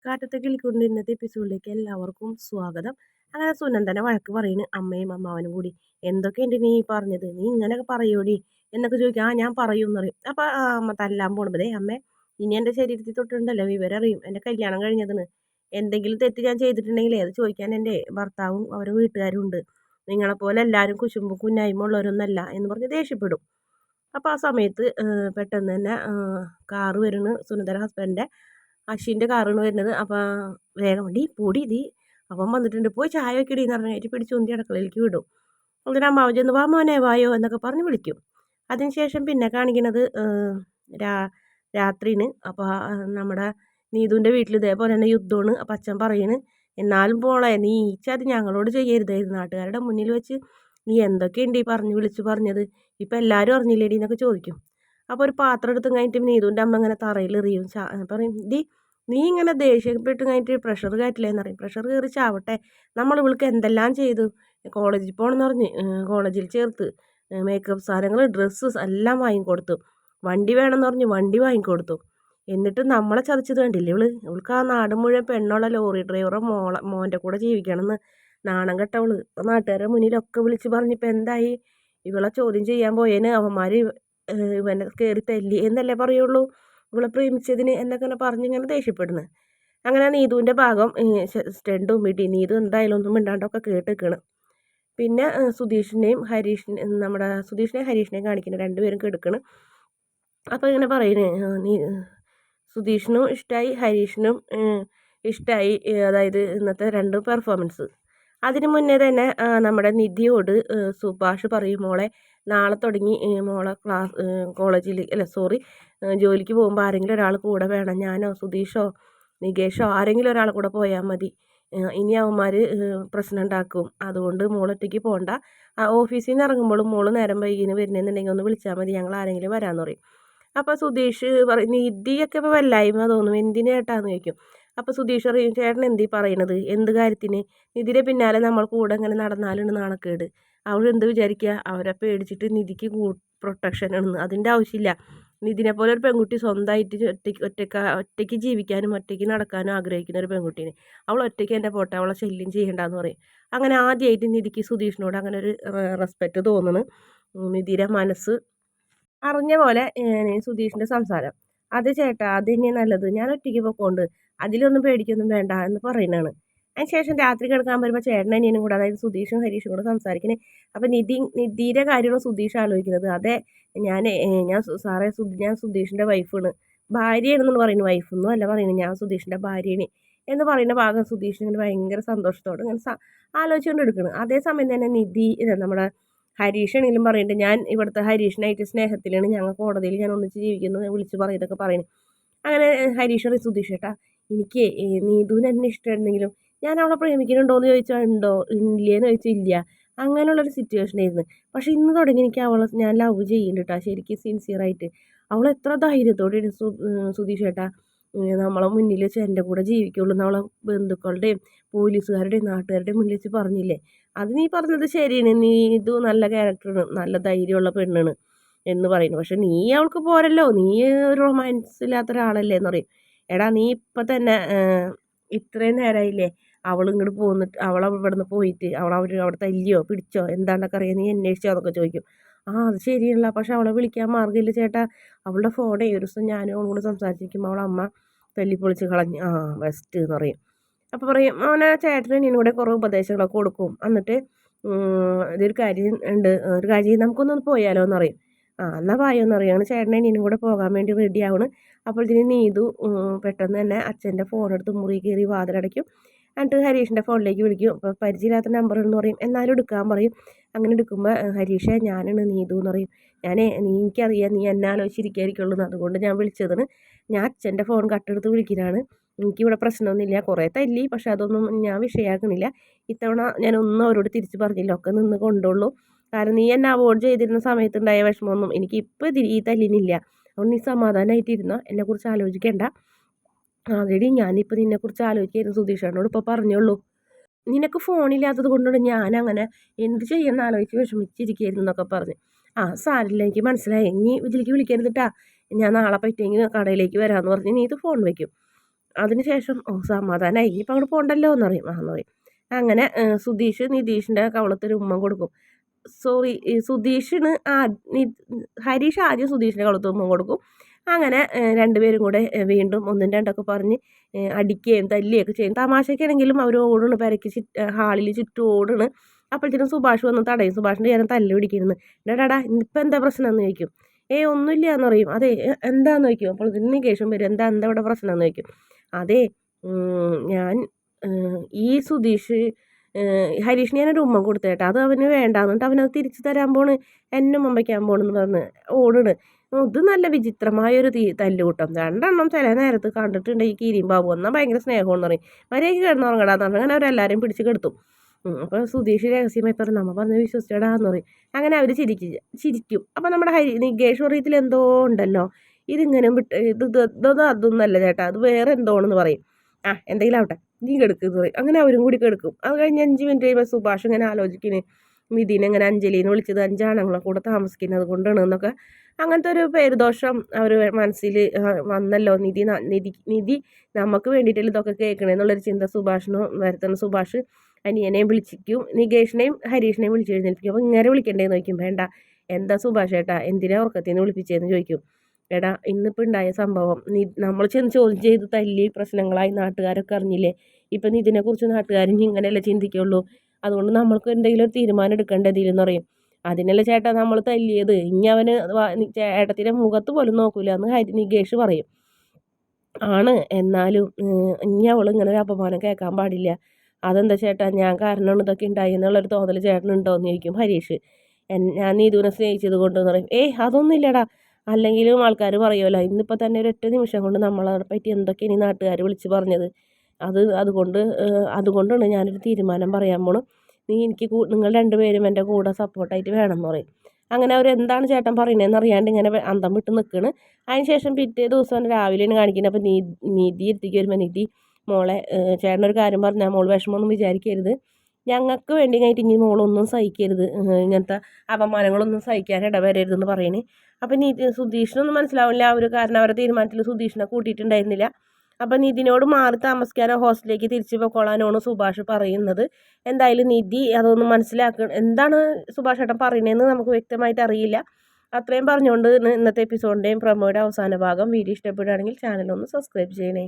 കാറ്റത്തെ കിളിക്കൊണ്ട് ഇന്നത്തെ എപ്പിസോഡിലേക്ക് എല്ലാവർക്കും സ്വാഗതം. അങ്ങനെ സുനന്ദന വഴക്ക് പറയുന്നു അമ്മയും അമ്മാവനും കൂടി. എന്തൊക്കെയുണ്ട് നീ പറഞ്ഞത്? നീ ഇങ്ങനെയൊക്കെ പറയൂടി എന്നൊക്കെ ചോദിക്കും. ആ ഞാൻ പറയൂന്ന് പറയും. അപ്പൊ അമ്മ തല്ലാൻ പോണതേ അമ്മ ഇനി എൻ്റെ ശരീരത്തിൽ തൊട്ടിട്ടുണ്ടല്ലോ വിവരം അറിയും. എൻ്റെ കല്യാണം കഴിഞ്ഞതെന്ന്. എന്തെങ്കിലും തെറ്റ് ഞാൻ ചെയ്തിട്ടുണ്ടെങ്കിലേ അത് ചോദിക്കാൻ എൻ്റെ ഭർത്താവും അവരുടെ വീട്ടുകാരും ഉണ്ട്. നിങ്ങളെപ്പോലെ എല്ലാവരും കുശുമ്പും കുന്നായ്മ ഉള്ളവരൊന്നല്ല എന്ന് പറഞ്ഞ് ദേഷ്യപ്പെടും. അപ്പോൾ ആ സമയത്ത് പെട്ടെന്ന് തന്നെ കാറ് വരുന്നു സുനന്ദന ഹസ്ബൻഡിൻ്റെ അശ്വിൻ്റെ കാറാണ് വരുന്നത്. അപ്പോൾ വേഗം "ഡീ പൊടി ഡീ അവൻ വന്നിട്ടുണ്ട് പോയി ചായ വെക്കടി" എന്ന് പറഞ്ഞിട്ട് പിടിച്ചുന്തി അടുക്കളയിലേക്ക് വിടും. എന്നിട്ട് അമ്മാവൻ ചെന്ന് "വാ മോനെ വായോ" എന്നൊക്കെ പറഞ്ഞ് വിളിക്കും. അതിനുശേഷം പിന്നെ കാണിക്കുന്നത് രാ രാത്രിയാണ്. അപ്പോൾ നമ്മുടെ നീതുവിൻ്റെ വീട്ടിൽ ഇതേപോലെ തന്നെ യുദ്ധമാണ്. അപ്പം അച്ഛൻ പറയണ് "എന്നാലും പോളെ നീ അത് ഞങ്ങളോട് ചെയ്യരുതായിരുന്നു. നാട്ടുകാരുടെ മുന്നിൽ വെച്ച് നീ എന്തൊക്കെയുണ്ട് ഈ വിളിച്ച് പറഞ്ഞത്? ഇപ്പം എല്ലാവരും അറിഞ്ഞില്ലേടി" എന്നൊക്കെ ചോദിക്കും. അപ്പോൾ ഒരു പാത്രം എടുത്ത് കഴിഞ്ഞിട്ട് നീതുവിൻ്റെ അമ്മ ഇങ്ങനെ തറയിൽ എറിയും. പറയും "ഡി നീ ഇങ്ങനെ ദേഷ്യപ്പെട്ട് കഴിഞ്ഞിട്ട് പ്രഷർ കയറ്റില്ലേന്ന് പറയും. പ്രഷർ കയറി ചാവട്ടെ. നമ്മൾ ഇവൾക്ക് എന്തെല്ലാം ചെയ്തു. കോളേജിൽ പോകണമെന്ന് പറഞ്ഞ് കോളേജിൽ ചേർത്ത് മേക്കപ്പ് സാധനങ്ങൾ ഡ്രസ്സ് എല്ലാം വാങ്ങിക്കൊടുത്തു. വണ്ടി വേണമെന്ന് പറഞ്ഞ് വണ്ടി വാങ്ങിക്കൊടുത്തു. എന്നിട്ട് നമ്മളെ ചതിച്ചത് കണ്ടില്ലേ ഇവൾക്ക് ആ നാട് മുഴുവൻ പെണ്ണുള്ള ലോറി ഡ്രൈവറെ മോൻ്റെ കൂടെ ജീവിക്കണമെന്ന് നാണം കെട്ടവള് നാട്ടുകാരുടെ മുന്നിലൊക്കെ വിളിച്ച് പറഞ്ഞിപ്പോൾ എന്തായി? ഇവളെ ചോദ്യം ചെയ്യാൻ പോയേന് അവന്മാർ ഇവനെ കയറി തല്ലി എന്നല്ലേ പറയുള്ളൂ ഇവളെ പ്രേമിച്ചതിന്" എന്നൊക്കെ പറഞ്ഞിങ്ങനെ ദേഷ്യപ്പെടുന്നത്. അങ്ങനെ നീതുവിൻ്റെ ഭാഗം സ്റ്റണ്ടും ഇടി നീതു എന്തായാലും ഒന്നും മിണ്ടാണ്ടൊക്കെ കേട്ട് നിൽക്കണം. പിന്നെ സുധീഷിനെയും ഹരീഷിനെയും കാണിക്കണം. രണ്ടുപേരും കെടുക്കണം. അപ്പോൾ ഇങ്ങനെ പറയുന്നത് സുധീഷിനും ഇഷ്ടമായി ഹരീഷിനും ഇഷ്ടമായി. അതായത് ഇന്നത്തെ രണ്ട് പെർഫോമൻസ്. അതിന് മുന്നേ തന്നെ നമ്മുടെ നിധിയോട് സുഭാഷ് പറയും "മോളെ നാളെ തുടങ്ങി മോളെ കോളേജിൽ ജോലിക്ക് പോകുമ്പോൾ ആരെങ്കിലും ഒരാൾ കൂടെ വേണം. ഞാനോ സുധീഷോ നികേഷോ ആരെങ്കിലും ഒരാൾ കൂടെ പോയാൽ മതി. ഇനി അവന്മാർ പ്രശ്നം ഉണ്ടാക്കും. അതുകൊണ്ട് മോളൊറ്റയ്ക്ക് പോകണ്ട. ഓഫീസിൽ നിന്ന് ഇറങ്ങുമ്പോഴും മോള് നേരം വൈകിന് വരുന്നെന്നുണ്ടെങ്കിൽ ഒന്ന് വിളിച്ചാൽ മതി. ഞങ്ങൾ ആരെങ്കിലും വരാമെന്ന് പറയും. അപ്പോൾ സുധീഷ് പറയും നിധിയൊക്കെ ഇപ്പോൾ വല്ലായ്മ തോന്നും. എന്തിനു കേട്ടാന്ന് ചോദിക്കും. അപ്പോൾ സുധീഷ് പറയും "ചേട്ടൻ എന്തീ പറയണത്? എന്ത് കാര്യത്തിന്? നിധിയുടെ പിന്നാലെ നമ്മൾ കൂടെ ഇങ്ങനെ നടന്നാലാണ് നാണക്കേട്. അവരെന്ത് വിചാരിക്കുക? അവരെ പേടിച്ചിട്ട് നിധിക്ക് പ്രൊട്ടക്ഷൻ ആണെന്ന്. അതിൻ്റെ ആവശ്യമില്ല. നിധിനെ പോലെ ഒരു പെൺകുട്ടി സ്വന്തമായിട്ട് ഒറ്റയ്ക്ക് ജീവിക്കാനും ഒറ്റയ്ക്ക് നടക്കാനും ആഗ്രഹിക്കുന്ന ഒരു പെൺകുട്ടീനെ അവൾ ഒറ്റയ്ക്ക് എൻ്റെ പോട്ടെ, അവളെ ശല്യം ചെയ്യണ്ടെന്ന് പറയും. അങ്ങനെ ആദ്യമായിട്ട് നിധിക്ക് സുധീഷിനോട് അങ്ങനെ ഒരു റെസ്പെക്റ്റ് തോന്നുന്നു. നിധിയുടെ മനസ്സ് അറിഞ്ഞ പോലെ സുധീഷിൻ്റെ സംസാരം "അത് ചേട്ടാ അത് തന്നെയാണ് നല്ലത്. ഞാൻ ഒറ്റയ്ക്ക് പൊക്കോണ്ട് അതിലൊന്നും പേടിക്കൊന്നും വേണ്ട" എന്ന് പറയുന്നതാണ്. അതിന് ശേഷം രാത്രി കിടക്കാൻ വരുമ്പോൾ ചേട്ടൻ അനിയനും കൂടെ അതായത് സുധീഷും ഹരീഷും കൂടെ സംസാരിക്കുന്നത്. അപ്പോൾ നിധിയുടെ കാര്യമാണ് സുധീഷ് ആലോചിക്കുന്നത്. അതെ ഞാൻ സാറേ ഞാൻ സുധീഷിൻ്റെ വൈഫാണ്. ഭാര്യയാണെന്ന് പറയുന്നു. വൈഫൊന്നും അല്ല പറയുന്നത്. ഞാൻ സുധീഷിൻ്റെ ഭാര്യയാണ് എന്ന് പറയുന്ന ഭാഗം സുധീഷിന് ഇങ്ങനെ ഭയങ്കര സന്തോഷത്തോടെ ഇങ്ങനെ ആലോചിച്ചുകൊണ്ട് എടുക്കണം. അതേസമയം തന്നെ നമ്മുടെ ഹരീഷാണെങ്കിലും പറയുന്നുണ്ട് "ഞാൻ ഇവിടുത്തെ ഹരീഷിനായിട്ട് സ്നേഹത്തിലാണ്. ഞങ്ങൾ കോടതിയിൽ ഞാൻ ഒന്നിച്ച് ജീവിക്കുന്നു" വിളിച്ച് പറയുന്നതൊക്കെ പറയുന്നു. അങ്ങനെ ഹരീഷ് പറയും "സുധീഷ് ചേട്ടാ എനിക്ക് നീതുവിന് എന്നെ ഇഷ്ടമായിരുന്നെങ്കിലും ഞാൻ അവളെ പ്രേമിക്കുന്നുണ്ടോ എന്ന് ചോദിച്ചാൽ ഉണ്ടോ, ഇല്ലേന്ന് ചോദിച്ചാൽ ഇല്ല. അങ്ങനെയുള്ളൊരു സിറ്റുവേഷൻ ആയിരുന്നു. പക്ഷേ ഇന്ന് തുടങ്ങി എനിക്ക് അവളെ ഞാൻ ലവ് ചെയ്യുന്നുണ്ട് കേട്ടോ, ശരിക്കും സിൻസിയറായിട്ട്. അവൾ എത്ര ധൈര്യത്തോടെ സുധീഷ് ചേട്ടാ നമ്മളെ മുന്നിൽ വെച്ച് എൻ്റെ കൂടെ ജീവിക്കുള്ളൂ എന്ന് അവളെ ബന്ധുക്കളുടെയും പോലീസുകാരുടെയും നാട്ടുകാരുടെയും മുന്നിൽ വെച്ച് പറഞ്ഞില്ലേ. അത് നീ പറഞ്ഞത് ശരിയാണ്. നീതു നല്ല ക്യാരക്ടറാണ്, നല്ല ധൈര്യമുള്ള പെണ്ണാണ് എന്ന് പറയുന്നു. പക്ഷെ നീ അവൾക്ക് പോരല്ലോ, നീ ഒരു റൊമാൻസ് ഇല്ലാത്ത ഒരാളല്ലേ എന്ന് പറയും. എടാ നീ ഇപ്പം തന്നെ ഇത്രയും നേരമായില്ലേ അവളിങ്ങോട്ട് പോന്നിട്ട് ഇവിടുന്ന് പോയിട്ട് അവിടെ തല്ലിയോ പിടിച്ചോ എന്താണ്ടൊക്കെ അറിയാം, നീ അന്വേഷിച്ചോ എന്നൊക്കെ ചോദിക്കും. അത് ശരിയല്ല, പക്ഷെ അവളെ വിളിക്കാൻ മാർഗ്ഗമില്ല ചേട്ടാ. അവളുടെ ഫോണേ ഒരു ദിവസം ഞാനും അവളും കൂടെ സംസാരിച്ചിരിക്കുമ്പോൾ അവളെ അമ്മ തല്ലിപ്പൊളിച്ച് കളഞ്ഞ്. ബെസ്റ്റ് എന്ന് പറയും. അപ്പോൾ പറയും അവനെ ചേട്ടനും അനിയനും കൂടെ കുറേ ഉപദേശങ്ങളൊക്കെ കൊടുക്കും. എന്നിട്ട് ഇതൊരു കാര്യം ഉണ്ട്, ഒരു കാര്യം നമുക്കൊന്ന് പോയാലോ എന്ന് പറയും. എന്നാൽ പായോ എന്ന് പറയും. അങ്ങനെ ചേട്ടനും അനിയനും കൂടെ പോകാൻ വേണ്ടി റെഡി ആവണ്. അപ്പോഴത്തേന് നീതു പെട്ടെന്ന് തന്നെ അച്ഛൻ്റെ ഫോണെടുത്ത് മുറി കയറി വാതിലടയ്ക്കും. എന്നിട്ട് ഹരീഷിൻ്റെ ഫോണിലേക്ക് വിളിക്കും. അപ്പോൾ പരിചയമില്ലാത്ത നമ്പർ എന്ന് പറയും. എന്നാലും എടുക്കാൻ പറയും. അങ്ങനെ എടുക്കുമ്പോൾ "ഹരീഷേ ഞാനാണ് നീതു" എന്ന് പറയും. എനിക്കറിയാം നീ എന്നെ ആലോചിച്ചിരിക്കായിരിക്കുള്ളൂ, അതുകൊണ്ട് ഞാൻ വിളിച്ചതാണ്. ഞാൻ അച്ഛൻ്റെ ഫോൺ കട്ടെടുത്ത് വിളിക്കുന്നതാണ്. എനിക്കിവിടെ പ്രശ്നമൊന്നുമില്ല. കുറേ തല്ലി, പക്ഷെ അതൊന്നും ഞാൻ വിഷയമാക്കണില്ല. ഇത്തവണ ഞാനൊന്നും അവരോട് തിരിച്ച് പറഞ്ഞില്ല, ഒക്കെ നിന്ന് കൊണ്ടുള്ളൂ. കാരണം നീ എന്നെ അവോയ്ഡ് ചെയ്തിരുന്ന സമയത്തുണ്ടായ വിഷമമൊന്നും എനിക്കിപ്പോൾ ഈ തല്ലിനില്ല. അതുകൊണ്ട് നീ സമാധാനമായിട്ടിരുന്നോ, എന്നെക്കുറിച്ച് ആലോചിക്കേണ്ട. ആൾറെഡി ഞാനിപ്പോൾ നിന്നെക്കുറിച്ച് ആലോചിക്കായിരുന്നു, സുധീഷേട്ടനോട് ഇപ്പോൾ പറഞ്ഞുള്ളൂ. നിനക്ക് ഫോണില്ലാത്തത് കൊണ്ടാണ് ഞാനങ്ങനെ എന്ത് ചെയ്യുമെന്ന് ആലോചിച്ച് വിഷമിച്ചിരിക്കുകയായിരുന്നു എന്നൊക്കെ പറഞ്ഞ്. സാരില്ല, എനിക്ക് മനസ്സിലായി. നീ ഇതിലേക്ക് വിളിക്കരുത് കേട്ടാ, ഞാൻ നാളെ പറ്റിയെങ്കിൽ കടയിലേക്ക് വരാമെന്ന് പറഞ്ഞ് നീ ഇത് ഫോൺ വയ്ക്കും. അതിനുശേഷം സമാധാനമായി ഇനിയിപ്പോൾ അങ്ങോട്ട് പോകണ്ടല്ലോ എന്ന് പറയും. അങ്ങനെ സുധീഷ് നിതീഷിൻ്റെ കവളത്തൊരു ഉമ്മ കൊടുക്കും. സോറി, സുധീഷിന് ഹരീഷ് ആദ്യം സുധീഷിൻ്റെ കവളത്ത് ഉമ്മ കൊടുക്കും. അങ്ങനെ രണ്ടുപേരും കൂടെ വീണ്ടും ഒന്നും രണ്ടൊക്കെ പറഞ്ഞ് അടിക്കുകയും തല്ലുകയൊക്കെ ചെയ്യും. തമാശയ്ക്കാണെങ്കിലും അവർ ഓടണ് പെരയ്ക്ക് ഹാളിൽ ചുറ്റും ഓടണ്. അപ്പോഴത്തേനും സുഭാഷ് വന്ന് തടയും. സുഭാഷിൻ്റെ ഞാൻ തല്ല് പിടിക്കുന്നു. ഡാടാ ഇപ്പം എന്താ പ്രശ്നം എന്ന് ചോദിക്കും. ഒന്നുമില്ല എന്ന് പറയും. അതെ എന്താന്ന് ചോദിക്കും. അപ്പോൾ ഇതിന് ശേഷം വരും എന്താ ഇവിടെ പ്രശ്നം എന്ന് ചോദിക്കും. അതെ ഞാൻ ഈ സുധീഷ് ഹരീഷിന് ഞാനൊരു ഉമ്മ കൊടുത്തേട്ടാ, അത് അവന് വേണ്ടാന്നിട്ട് അവനത് തിരിച്ചു തരാൻ പോണ്, എന്നെ ഉമ്മ വയ്ക്കാൻ പോണെന്ന് പറഞ്ഞ് ഓടണ്. ഇത് നല്ല വിചിത്രമായൊരു തല്ലുകൂട്ടം. രണ്ടെണ്ണം ചില നേരത്ത് കണ്ടിട്ടുണ്ട് ഈ കീരിയും ബാബു എന്നാൽ ഭയങ്കര സ്നേഹമെന്ന് പറയും. മര്യാദയ്ക്ക് കിടന്നുറങ്ങടാന്ന് പറഞ്ഞു. അങ്ങനെ അവരെല്ലാവരും പിടിച്ച് കെടുത്തും. അപ്പോൾ സുധീഷ് രഹസ്യമായി പറഞ്ഞു നമ്മ പറഞ്ഞ് വിശ്വസിച്ചടാന്ന് പറയും. അങ്ങനെ അവർ ചിരിക്കും. അപ്പോൾ നമ്മുടെ നികേഷ് പറയത്തിൽ എന്തോ ഉണ്ടല്ലോ, ഇതിങ്ങനെ വിട്ട് ഇതൊന്നും അതൊന്നല്ല ചേട്ടാ, അത് വേറെ എന്തോണെന്ന് പറയും. എന്തെങ്കിലും ആവട്ടെ നീ കെടുക്കുന്നു പറയും. അങ്ങനെ അവരും കൂടി കെടുക്കും. അത് കഴിഞ്ഞ് 5 മിനിറ്റ് കഴിയുമ്പോൾ സുഭാഷ് ഇങ്ങനെ ആലോചിക്കുന്നത് നിതിനെ ഇങ്ങനെ അഞ്ജലിന്ന് വിളിച്ചത് 5 ആണുങ്ങളെ കൂടെ താമസിക്കുന്നത് കൊണ്ടാണ് എന്നൊക്കെ. അങ്ങനത്തെ ഒരു പേരുദോഷം അവർ മനസ്സിൽ വന്നല്ലോ. നിധി നമുക്ക് വേണ്ടിയിട്ടല്ലേ ഇതൊക്കെ കേൾക്കണമെന്നുള്ളൊരു ചിന്ത സുഭാഷിന് വരുത്തുന്ന സുഭാഷ് അനിയനെയും വിളിച്ചിരിക്കും, നികേഷിനെയും ഹരീഷിനെയും വിളിച്ച് എഴുന്നേൽപ്പിക്കും. അപ്പോൾ ഇങ്ങനെ വിളിക്കണ്ടേന്ന് ചോദിക്കും. വേണ്ട, എന്താ സുഭാഷ് ഏട്ടാ എന്തിനാ ഉറക്കത്തിൽ നിന്ന് വിളിപ്പിച്ചതെന്ന് ചോദിക്കും. എടാ ഇന്നിപ്പോൾ ഉണ്ടായ സംഭവം നമ്മൾ ചെന്ന് ചോദ്യം ചെയ്ത് തല്ലി പ്രശ്നങ്ങളായി നാട്ടുകാരൊക്കെ അറിഞ്ഞില്ലേ. ഇപ്പം ഇതിനെക്കുറിച്ച് നാട്ടുകാരും ഇങ്ങനെയല്ലേ ചിന്തിക്കുള്ളൂ. അതുകൊണ്ട് നമ്മൾക്ക് എന്തെങ്കിലും ഒരു തീരുമാനം എടുക്കേണ്ടതില്ലെന്ന് പറയും. അതിനല്ലേ ചേട്ടാ നമ്മൾ തല്ലിയത്, ഇനി അവന് ചേട്ടത്തിൻ്റെ മുഖത്ത് പോലും നോക്കൂല എന്ന് നികേഷ് പറയും. ആണ്, എന്നാലും ഇനി അവൾ ഇങ്ങനെ ഒരു അപമാനം കേൾക്കാൻ പാടില്ല. അതെന്താ ചേട്ടാ ഞാൻ കാരണമാണ് ഇതൊക്കെ ഉണ്ടായി എന്നുള്ളൊരു തോന്നൽ ചേട്ടനുണ്ടോ എന്ന് ചോദിക്കും ഹരീഷ്. ഞാൻ നീതുവിനെ സ്നേഹിച്ചത് കൊണ്ടെന്ന് പറയും. അതൊന്നും ഇല്ലടാ, അല്ലെങ്കിലും ആൾക്കാർ പറയുമല്ലോ ഇന്നിപ്പോൾ തന്നെ ഒരു 8 നിമിഷം കൊണ്ട് നമ്മളെ പറ്റി എന്തൊക്കെയാണ് ഈ നാട്ടുകാർ വിളിച്ച് പറഞ്ഞത്. അതുകൊണ്ടാണ് ഞാനൊരു തീരുമാനം പറയാൻ പോണു. നിങ്ങൾ രണ്ടുപേരും എൻ്റെ കൂടെ സപ്പോർട്ടായിട്ട് വേണമെന്ന് പറയും. അങ്ങനെ അവർ എന്താണ് ചേട്ടൻ പറയുന്നതെന്ന് അറിയാണ്ട് ഇങ്ങനെ അന്തം വിട്ട് നിൽക്കണ്. അതിനുശേഷം പിറ്റേ ദിവസം രാവിലെയാണ് കാണിക്കുന്നത്. അപ്പോൾ നിധി എത്തിക്ക് വരുമ്പോൾ നിധി മോളെ ചേട്ടനൊരു കാര്യം പറഞ്ഞാൽ മോൾ വിഷമമൊന്നും വിചാരിക്കരുത്, ഞങ്ങൾക്ക് വേണ്ടി കഴിഞ്ഞിട്ട് ഇനി മോളൊന്നും സഹിക്കരുത്, ഇങ്ങനത്തെ അപമാനങ്ങളൊന്നും സഹിക്കാൻ ഇടവരരുതെന്ന് പറയണേ. അപ്പം സുധീഷിനൊന്നും മനസ്സിലാവില്ല. കാരണം അവരുടെ തീരുമാനത്തിൽ സുധീഷിനെ കൂട്ടിയിട്ടുണ്ടായിരുന്നില്ല. അപ്പം നിധിനോട് മാറി താമസിക്കാനോ ഹോസ്റ്റലിലേക്ക് തിരിച്ചു പോയിക്കൊള്ളാനാണ് സുഭാഷ് പറയുന്നത്. എന്തായാലും നിധി അതൊന്നും എന്താണ് സുഭാഷ് ഏട്ടൻ പറയുന്നതെന്ന് നമുക്ക് വ്യക്തമായിട്ട് അറിയില്ല. അത്രയും പറഞ്ഞുകൊണ്ട് ഇന്നത്തെ എപ്പിസോഡിൻ്റെയും പ്രൊമോയുടെ അവസാന ഭാഗം വീഡിയോ ഇഷ്ടപ്പെടുകയാണെങ്കിൽ ചാനലൊന്ന് സബ്സ്ക്രൈബ് ചെയ്യണേ.